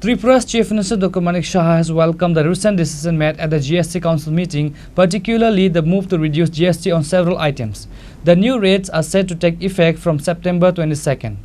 Tripura's Chief Minister Dr. Manik Saha has welcomed the recent decision made at the GST Council meeting, particularly the move to reduce GST on several items. The new rates are set to take effect from September 22nd.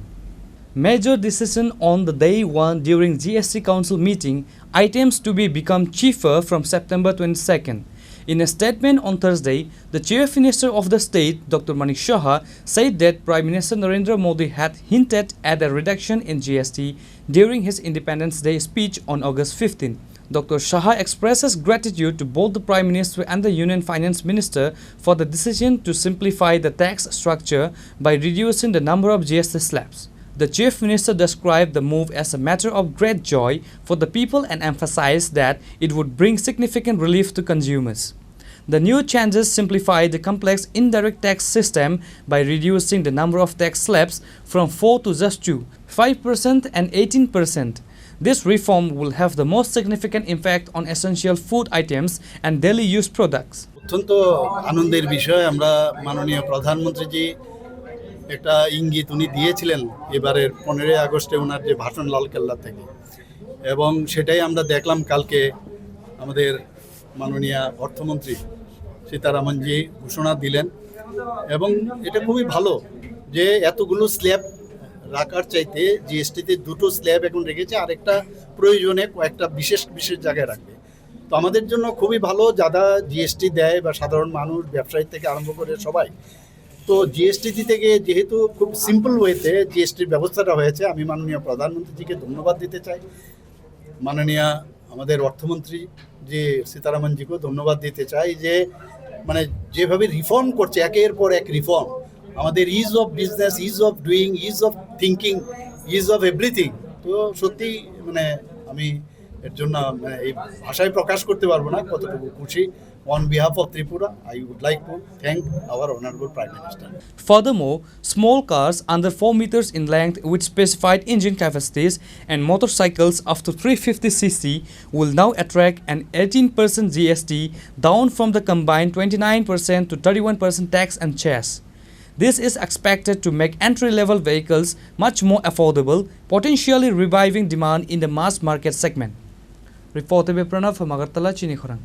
Major decision on the day one during GST Council meeting, items to be become cheaper from September 22nd. In a statement on Thursday, the Chief Minister of the state, Dr. Manik Saha, said that Prime Minister Narendra Modi had hinted at a reduction in GST during his Independence Day speech on August 15. Dr. Saha expresses gratitude to both the Prime Minister and the Union Finance Minister for the decision to simplify the tax structure by reducing the number of GST slabs. The Chief Minister described the move as a matter of great joy for the people and emphasized that it would bring significant relief to consumers. The new changes simplify the complex indirect tax system by reducing the number of tax slabs from 4 to just 2, 5% and 18%. This reform will have the most significant impact on essential food items and daily use products. অত্যন্ত আনন্দের বিষয় আমরা মাননীয় প্রধানমন্ত্রী একটা ইঙ্গিত উনি দিয়েছিলেন এবারের 15 আগস্টে ওনার যে ভাষণ লালকেল্লা থেকে, এবং সেটাই আমরা দেখলাম কালকে আমাদের মাননীয় অর্থমন্ত্রী সীতারামনজি ঘোষণা দিলেন। এবং এটা খুবই ভালো যে এতগুলো স্ল্যাব রাখার চাইতে জিএসটিতে দুটো স্ল্যাব এখন রেখেছে, আরেকটা প্রয়োজনে কয়েকটা বিশেষ জায়গায় রাখবে। তো আমাদের জন্য খুবই ভালো, যারা জিএসটি দেয় বা সাধারণ মানুষ, ব্যবসায়ী থেকে আরম্ভ করে সবাই। তো জিএসটি থেকে যেহেতু খুব সিম্পল ওয়েতে জিএসটির ব্যবস্থাটা হয়েছে, আমি মাননীয় প্রধানমন্ত্রীজিকে ধন্যবাদ দিতে চাই। মাননীয় আমাদের অর্থমন্ত্রী যে সীতারামনজিকেও ধন্যবাদ দিতে চাই যে মানে যেভাবে রিফর্ম করছে, একের পর এক রিফর্ম, আমাদের is of business, is of doing, is of thinking, is of everything. তো সত্যি মানে আমি এর জন্য এই ভাষায় প্রকাশ করতে পারবো না কতটুকু খুশি। On behalf of Tripura, I would like to thank our Honorable Prime Minister. Furthermore, small cars under 4 meters in length with specified engine capacities and motorcycles up to 350cc will now attract an 18% GST, down from the combined 29% to 31% tax and cess. This is expected to make entry-level vehicles much more affordable, potentially reviving demand in the mass market segment. Reported by Pranav from Agartala, Chini, Khorang.